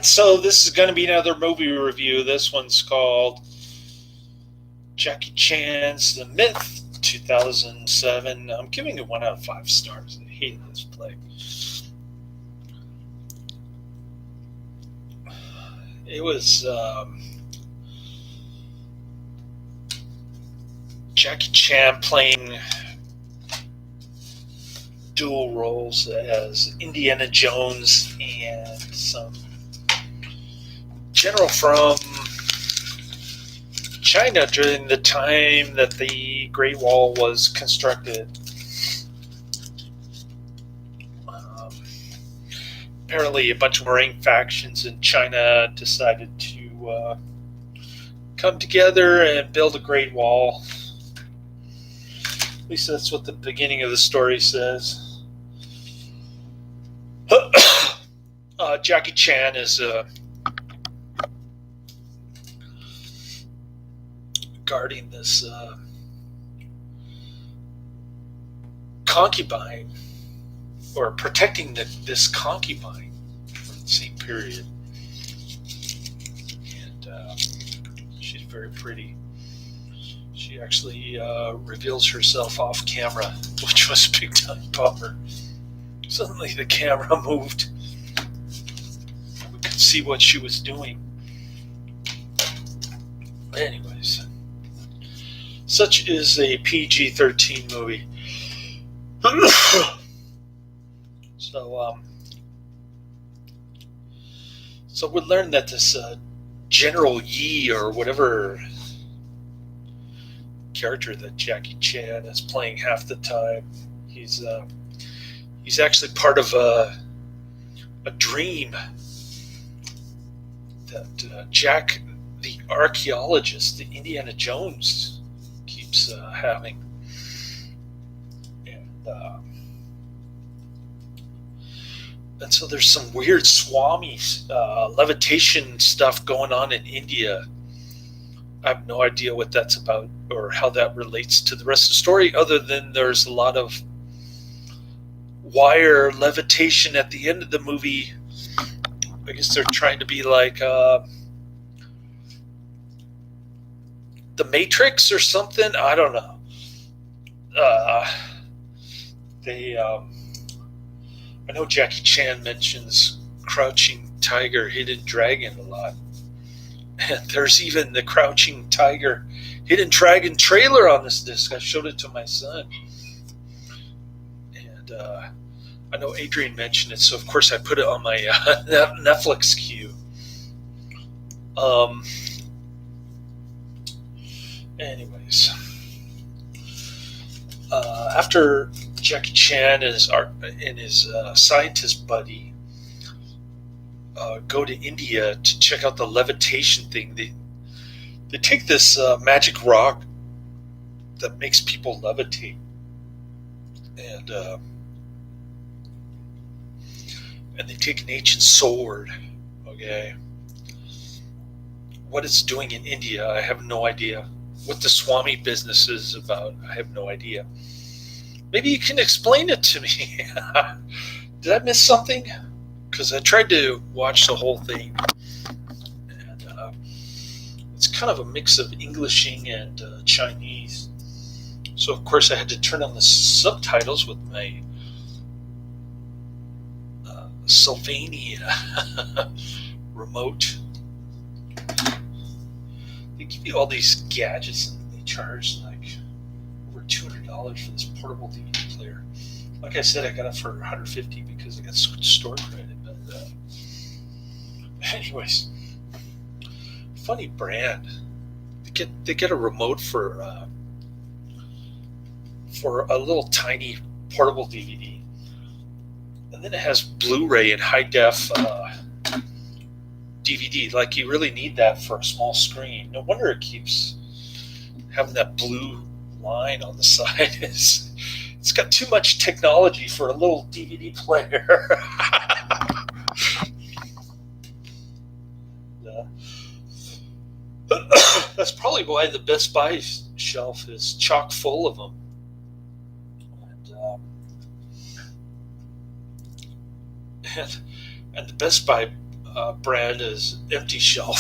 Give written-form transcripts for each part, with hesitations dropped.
So this is going to be another movie review. This one's called Jackie Chan's The Myth, 2007. I'm giving it 1 out of 5 stars. I hated this play. It was Jackie Chan playing dual roles as Indiana Jones and some general from China during the time that the Great Wall was constructed. Apparently, a bunch of Marine factions in China decided to come together and build a Great Wall. At least that's what the beginning of the story says. Jackie Chan is guarding this concubine, or protecting this concubine from the same period. And she's very pretty. She actually reveals herself off camera, which was a big time bummer. Suddenly the camera moved. We could see what she was doing. Anyways, such is a PG-13 movie. So we learned that this General Yi, or whatever character that Jackie Chan is playing half the time, he's actually part of a dream that Jack, the archaeologist, the Indiana Jones, keeps having. And so there's some weird Swami levitation stuff going on in India. I have no idea what that's about or how that relates to the rest of the story, other than there's a lot of wire levitation at the end of the movie. I guess they're trying to be like The Matrix or something. I don't know. I know Jackie Chan mentions Crouching Tiger, Hidden Dragon a lot. And there's even the Crouching Tiger, Hidden Dragon trailer on this disc. I showed it to my son. And I know Adrian mentioned it, so of course I put it on my Netflix queue. Anyways, after Jackie Chan and his scientist buddy go to India to check out the levitation thing, they take this magic rock that makes people levitate, and they take an ancient sword. Okay, what it's doing in India, I have no idea. What the Swami business is about, I have no idea. Maybe you can explain it to me. Did I miss something? Because I tried to watch the whole thing, and it's kind of a mix of Englishing and Chinese. So of course I had to turn on the subtitles with my Sylvania remote. They give you all these gadgets and they charge like over $200 for this portable DVD player. Like I said, I got it for $150 because I got store credit. But anyways, funny brand. They get a remote for a little tiny portable DVD, and then it has Blu-ray and high def DVD. Like, you really need that for a small screen. No wonder it keeps having that blue line on the side. It's got too much technology for a little DVD player. That's probably why the Best Buy shelf is chock full of them. And the Best Buy brand is Empty Shelf,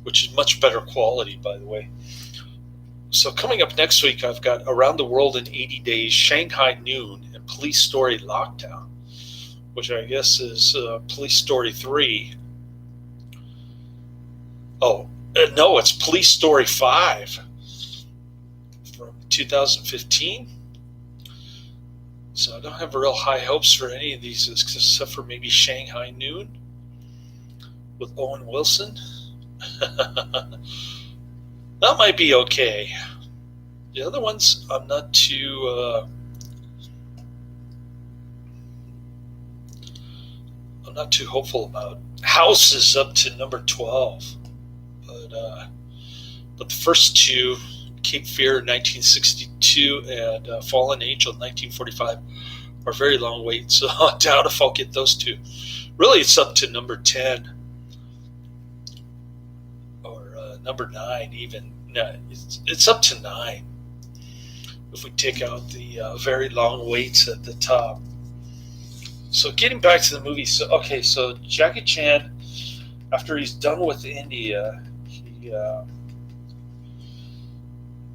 which is much better quality, by the way. So coming up next week, I've got Around the World in 80 Days, Shanghai Noon, and Police Story Lockdown, which I guess is Police Story 3. Oh, no, it's Police Story 5 from 2015. So I don't have real high hopes for any of these, except for maybe Shanghai Noon with Owen Wilson. That might be okay. The other ones I'm not too hopeful about. House is up to number 12, but the first two, Cape Fear 1962 and Fallen Angel 1945, are very long wait. So I doubt if I'll get those two. Really, it's up to number 10 or number 9 even. No, it's up to 9 if we take out the very long waits at the top. So getting back to the movie, so Jackie Chan, after he's done with India,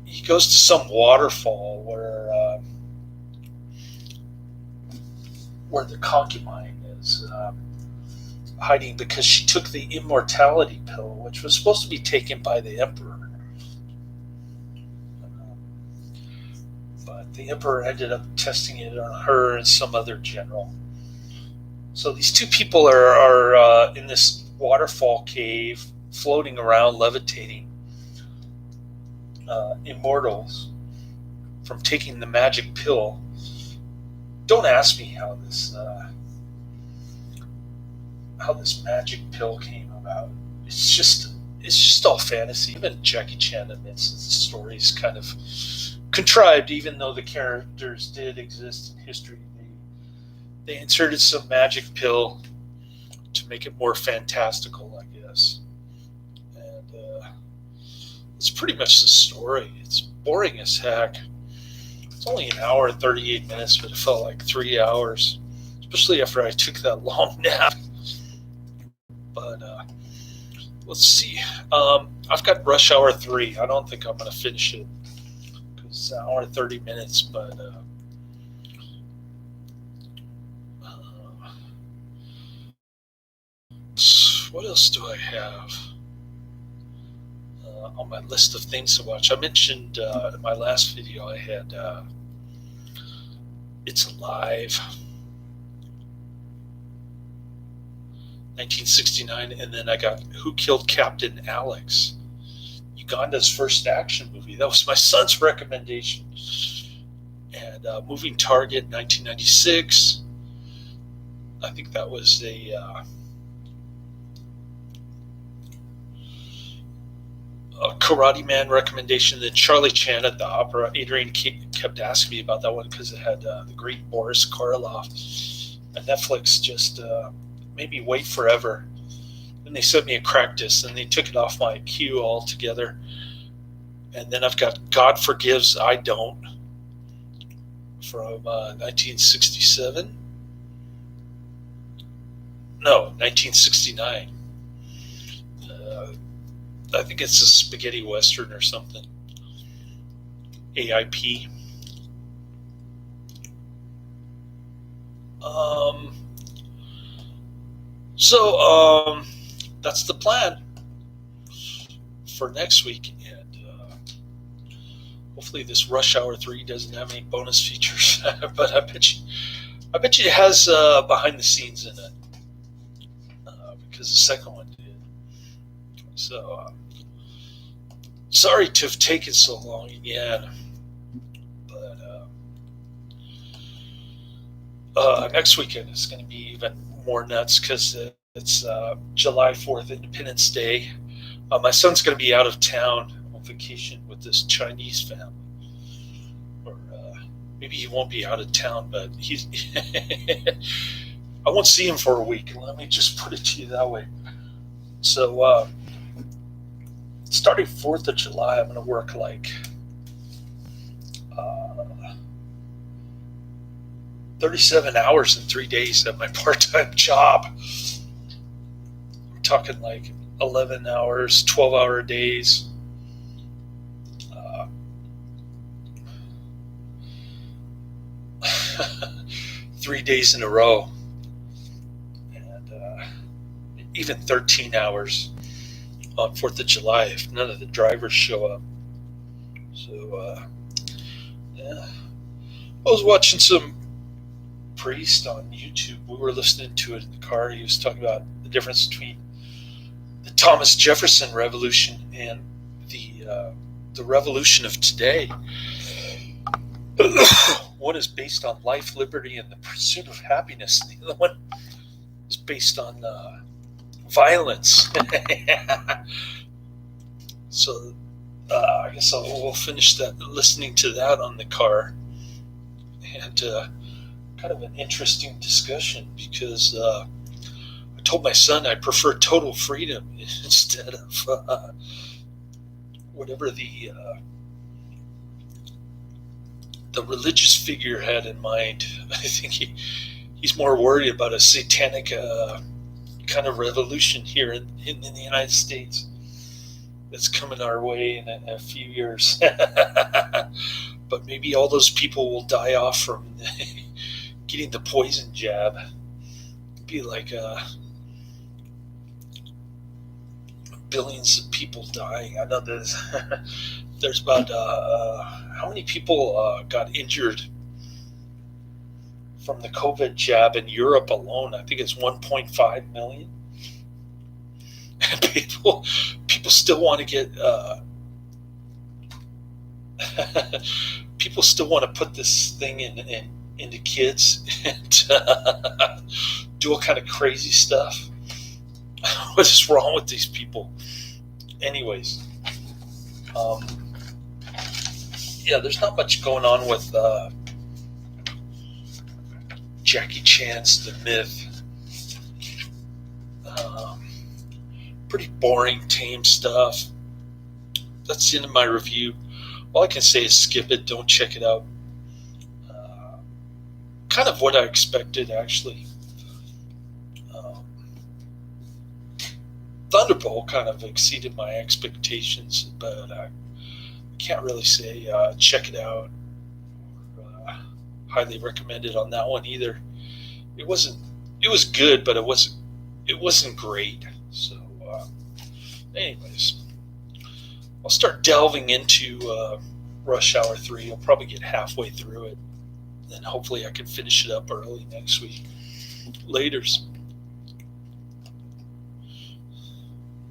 he goes to some waterfall where the concubine is hiding because she took the immortality pill, which was supposed to be taken by the emperor. But the emperor ended up testing it on her and some other general. So these two people are in this waterfall cave, floating around, levitating, immortals from taking the magic pill. Don't ask me how this magic pill came about. It's just all fantasy. Even Jackie Chan admits that the story is kind of contrived, even though the characters did exist in history. They inserted some magic pill to make it more fantastical, I guess. And it's pretty much the story. It's boring as heck. It's only an hour and 38 minutes, but it felt like 3 hours, especially after I took that long nap. But let's see. I've got Rush Hour 3. I don't think I'm going to finish it because it's an hour and 30 minutes, but what else do I have on my list of things to watch? I mentioned in my last video I had It's Alive, 1969, and then I got Who Killed Captain Alex, Uganda's first action movie. That was my son's recommendation. And Moving Target, 1996. I think that was a Karate Man recommendation. Then Charlie Chan at the Opera. Adrian kept asking me about that one because it had the great Boris Karloff. And Netflix just made me wait forever. Then they sent me a crack disc, and they took it off my queue altogether. And then I've got God Forgives, I Don't, from 1967. No, 1969. I think it's a spaghetti western or something. AIP. So that's the plan for next week, and hopefully this Rush Hour 3 doesn't have any bonus features, but I bet you it has behind the scenes in it, because the second one did. So sorry to have taken so long again, but next weekend is going to be even more nuts because it's July 4th, Independence Day. My son's going to be out of town on vacation with this Chinese family. Or maybe he won't be out of town, but he's I won't see him for a week. Let me just put it to you that way. So starting 4th of July, I'm going to work like 37 hours in 3 days at my part-time job. talking like 11 hours, 12-hour days. 3 days in a row, and even 13 hours on 4th of July if none of the drivers show up. So, yeah. I was watching some priest on YouTube. We were listening to it in the car. He was talking about the difference between the Thomas Jefferson Revolution and the revolution of today. One is based on life, liberty, and the pursuit of happiness. And the other one is based on violence. So I guess we'll finish that, listening to that on the car. And kind of an interesting discussion, because I told my son I prefer total freedom instead of whatever the religious figure had in mind. I think he's more worried about a satanic kind of revolution here in the United States that's coming our way in a few years. But maybe all those people will die off from getting the poison jab. It'd be like billions of people dying. I know there's about how many people got injured from the COVID jab in Europe alone? I think it's 1.5 million. And people still want to get people still want to put this thing into kids and do all kind of crazy stuff. What is wrong with these people? Anyways, yeah, there's not much going on with Jackie Chan's The Myth. Pretty boring, tame stuff. That's the end of my review. All I can say is skip it. Don't check it out. Kind of what I expected, actually. Thunderbolt kind of exceeded my expectations, but I can't really say check it out or highly recommend it on that one either. It was good, but it wasn't great. So anyways, I'll start delving into Rush Hour 3. I'll probably get halfway through it, and hopefully I can finish it up early next week. Laters.